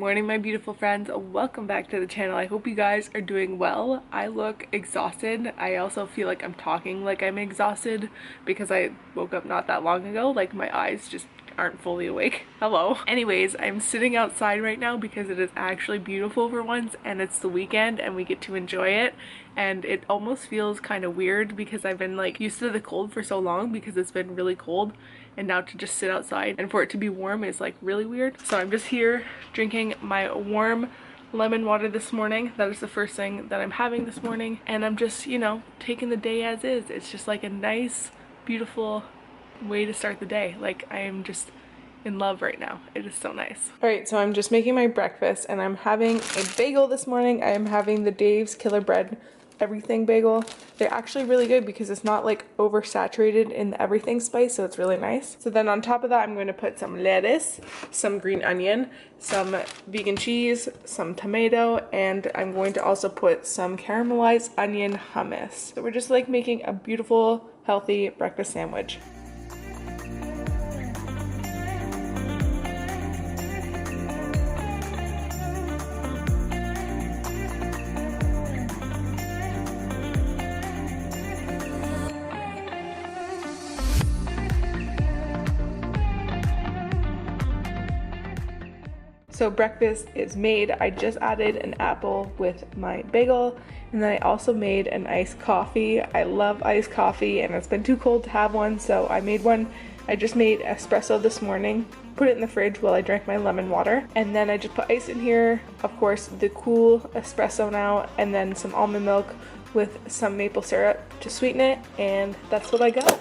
morning, my beautiful friends. Welcome back to the channel. I hope you guys are doing well. I look exhausted. I also feel like I'm talking like I'm exhausted because I woke up not that long ago. Like my eyes just aren't fully awake. Hello. Anyways, I'm sitting outside right now because it is actually beautiful for once and it's the weekend and we get to enjoy it. And it almost feels kind of weird because I've been like used to the cold for so long because it's been really cold, and now to just sit outside and for it to be warm is like really weird. So I'm just here drinking my warm lemon water this morning. That is the first thing that I'm having this morning, and I'm just, you know, taking the day as is. It's just like a nice, beautiful way to start the day. Like I am just in love right now. It is so nice. All right, so I'm just making my breakfast and I'm having a bagel this morning. I am having the Dave's Killer Bread everything bagel. They're actually really good because it's not like oversaturated in the everything spice, so it's really nice. So then on top of that, I'm going to put some lettuce, some green onion, some vegan cheese, some tomato, and I'm going to also put some caramelized onion hummus. So we're just like making a beautiful, healthy breakfast sandwich. So breakfast is made. I just added an apple with my bagel, and then I also made an iced coffee. I love iced coffee and it's been too cold to have one, so I made one. I just made espresso this morning, put it in the fridge while I drank my lemon water, and then I just put ice in here, of course the cool espresso now, and then some almond milk with some maple syrup to sweeten it, and that's what I got.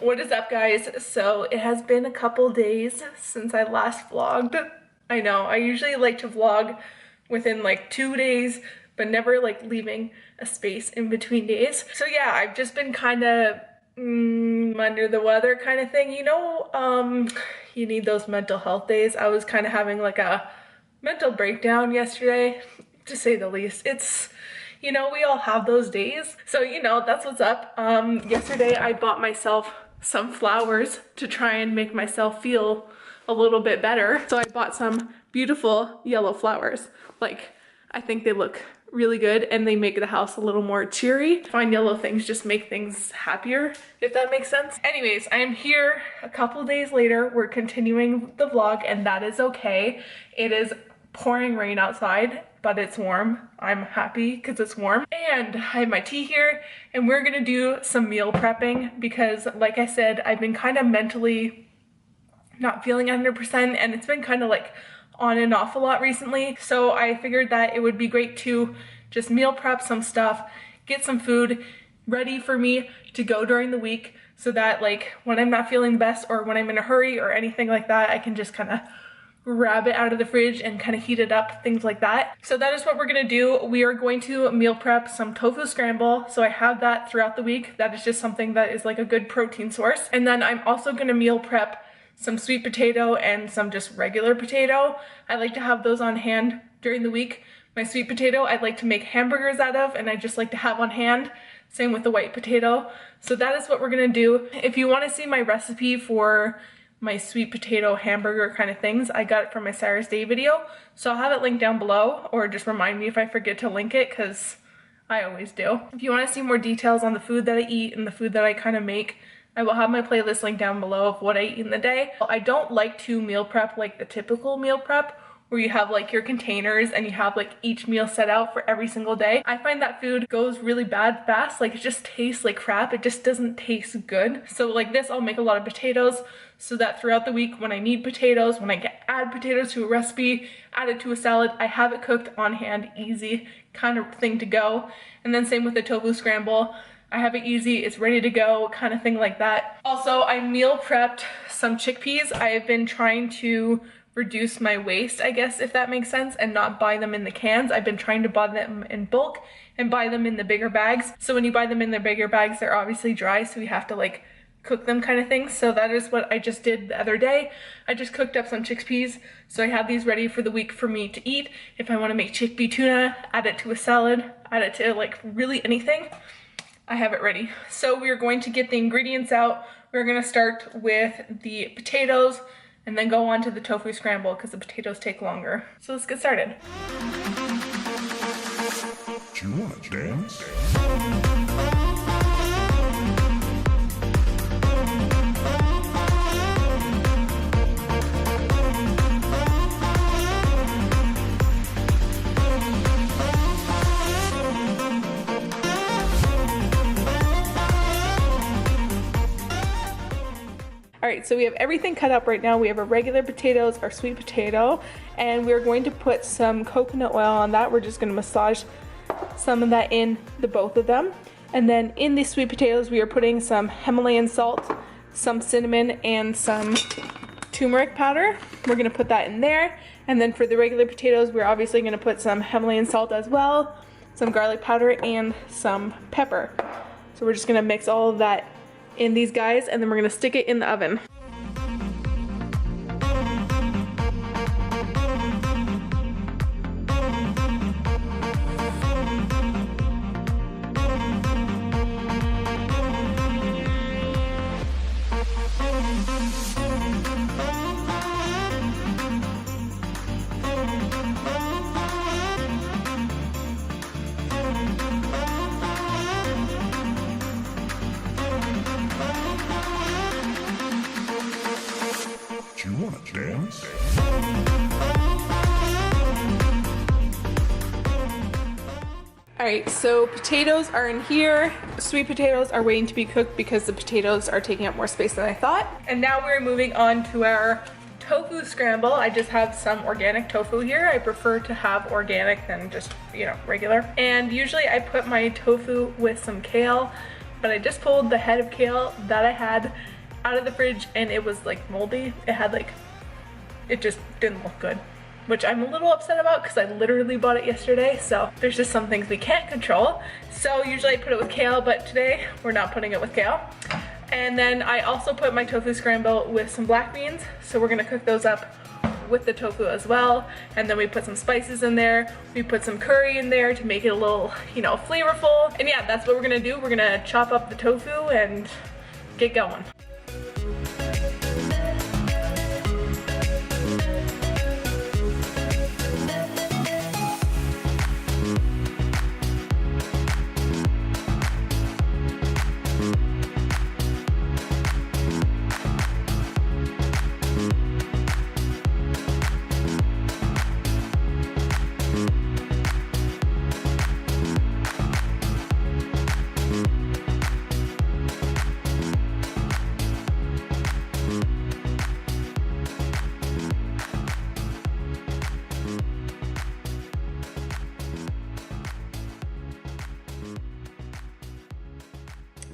What is up, guys? So it has been a couple days since I last vlogged. I know, I usually like to vlog within like 2 days, but never like leaving a space in between days. So yeah, I've just been kind of under the weather kind of thing. You know, you need those mental health days. I was kind of having like a mental breakdown yesterday, to say the least. It's, you know, we all have those days. So, you know, that's what's up. Yesterday I bought myself some flowers to try and make myself feel a little bit better. So I bought some beautiful yellow flowers. Like, I think they look really good and they make the house a little more cheery. I find yellow things just make things happier, if that makes sense. Anyways, I am here a couple days later. We're continuing the vlog and that is okay. It is pouring rain outside, but it's warm. I'm happy because it's warm. And I have my tea here and we're gonna do some meal prepping because like I said, I've been kind of mentally not feeling 100% and it's been kind of like on and off a lot recently. So I figured that it would be great to just meal prep some stuff, get some food ready for me to go during the week so that like when I'm not feeling best or when I'm in a hurry or anything like that, I can just kind of grab it out of the fridge and kind of heat it up, things like that. So that is what we're gonna do. We are going to meal prep some tofu scramble. So I have that throughout the week. That is just something that is like a good protein source. And then I'm also gonna meal prep some sweet potato and some just regular potato. I like to have those on hand during the week. My sweet potato I'd like to make hamburgers out of and I just like to have on hand. Same with the white potato. So that is what we're gonna do. If you wanna see my recipe for my sweet potato hamburger kind of things, I got it from my Sarah's Day video. So I'll have it linked down below or just remind me if I forget to link it because I always do. If you wanna see more details on the food that I eat and the food that I kind of make, I will have my playlist linked down below of what I eat in the day. I don't like to meal prep like the typical meal prep where you have like your containers and you have like each meal set out for every single day. I find that food goes really bad fast. Like it just tastes like crap. It just doesn't taste good. So like this, I'll make a lot of potatoes so that throughout the week when I need potatoes, when I add potatoes to a recipe, add it to a salad, I have it cooked on hand, easy kind of thing to go. And then same with the tofu scramble. I have it easy, it's ready to go, kind of thing like that. Also, I meal prepped some chickpeas. I have been trying to reduce my waste, I guess, if that makes sense, and not buy them in the cans. I've been trying to buy them in bulk and buy them in the bigger bags. So when you buy them in the bigger bags, they're obviously dry, so you have to like cook them kind of thing. So that is what I just did the other day. I just cooked up some chickpeas. So I have these ready for the week for me to eat. If I want to make chickpea tuna, add it to a salad, add it to like really anything, I have it ready. So we're going to get the ingredients out. We're gonna start with the potatoes and then go on to the tofu scramble because the potatoes take longer. So let's get started. Do you wanna dance? All right, so we have everything cut up right now. We have our regular potatoes, our sweet potato, and we're going to put some coconut oil on that. We're just gonna massage some of that in the both of them. And then in these sweet potatoes, we are putting some Himalayan salt, some cinnamon, and some turmeric powder. We're gonna put that in there. And then for the regular potatoes, we're obviously gonna put some Himalayan salt as well, some garlic powder, and some pepper. So we're just gonna mix all of that in these guys and then we're gonna stick it in the oven. Do you wanna dance? All right, so potatoes are in here. Sweet potatoes are waiting to be cooked because the potatoes are taking up more space than I thought. And now we're moving on to our tofu scramble. I just have some organic tofu here. I prefer to have organic than just, you know, regular. And usually I put my tofu with some kale, but I just pulled the head of kale that I had out of the fridge and it was like moldy. It had like, it just didn't look good, which I'm a little upset about because I literally bought it yesterday. So there's just some things we can't control. So usually I put it with kale, but today we're not putting it with kale. And then I also put my tofu scramble with some black beans. So we're gonna cook those up with the tofu as well. And then we put some spices in there. We put some curry in there to make it a little, you know, flavorful. And yeah, that's what we're gonna do. We're gonna chop up the tofu and get going.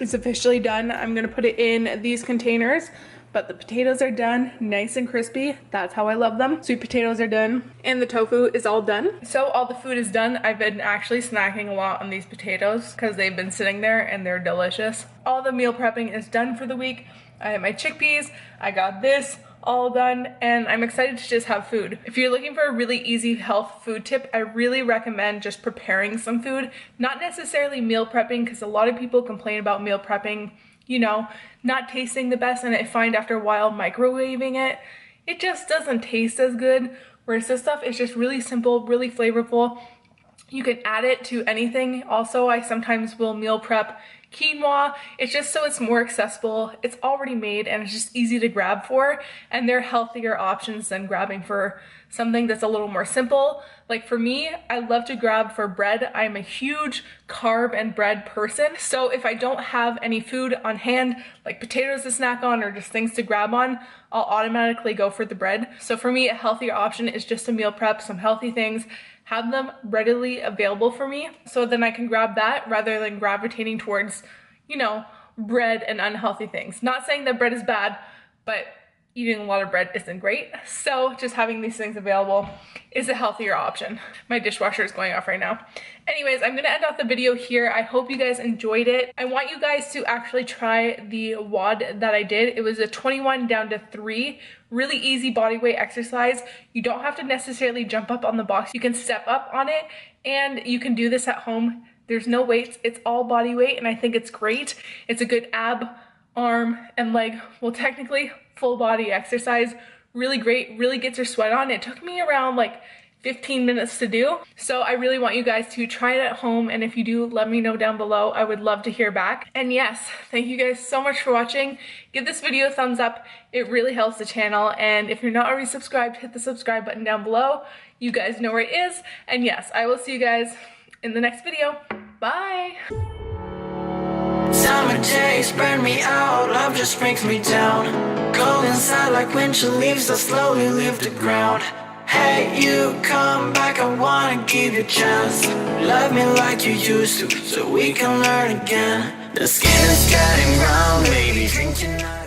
is officially done. I'm gonna put it in these containers, but the potatoes are done, nice and crispy. That's how I love them. Sweet potatoes are done, and the tofu is all done. So all the food is done. I've been actually snacking a lot on these potatoes because they've been sitting there and they're delicious. All the meal prepping is done for the week. I have my chickpeas, I got this all done, and I'm excited to just have food. If you're looking for a really easy health food tip, I really recommend just preparing some food, not necessarily meal prepping, because a lot of people complain about meal prepping, you know, not tasting the best, and I find after a while microwaving it, it just doesn't taste as good, whereas this stuff is just really simple, really flavorful. You can add it to anything. Also, I sometimes will meal prep quinoa. It's just so it's more accessible. It's already made and it's just easy to grab for, and they're healthier options than grabbing for something that's a little more simple. Like for me, I love to grab for bread. I'm a huge carb and bread person. So if I don't have any food on hand, like potatoes to snack on or just things to grab on, I'll automatically go for the bread. So for me, a healthier option is just to meal prep some healthy things, have them readily available for me, so then I can grab that rather than gravitating towards, you know, bread and unhealthy things. Not saying that bread is bad, but eating a lot of bread isn't great. So just having these things available is a healthier option. My dishwasher is going off right now. Anyways, I'm gonna end off the video here. I hope you guys enjoyed it. I want you guys to actually try the WOD that I did. It was a 21 down to 3. Really easy body weight exercise. You don't have to necessarily jump up on the box. You can step up on it and you can do this at home. There's no weights, it's all body weight, and I think it's great. It's a good ab, arm, and leg, well technically full body exercise. Really great, really gets your sweat on. It took me around like 15 minutes to do. So I really want you guys to try it at home, and if you do, let me know down below. I would love to hear back. And yes, thank you guys so much for watching. Give this video a thumbs up. It really helps the channel, and if you're not already subscribed, hit the subscribe button down below. You guys know where it is. And yes, I will see you guys in the next video. Bye! Summer days burn me out, love just brings me down. Cold inside like winter leaves that slowly leave the ground. Hey, you come back, I wanna give you a chance. Love me like you used to, so we can learn again. The skin is getting brown, baby, drink your night.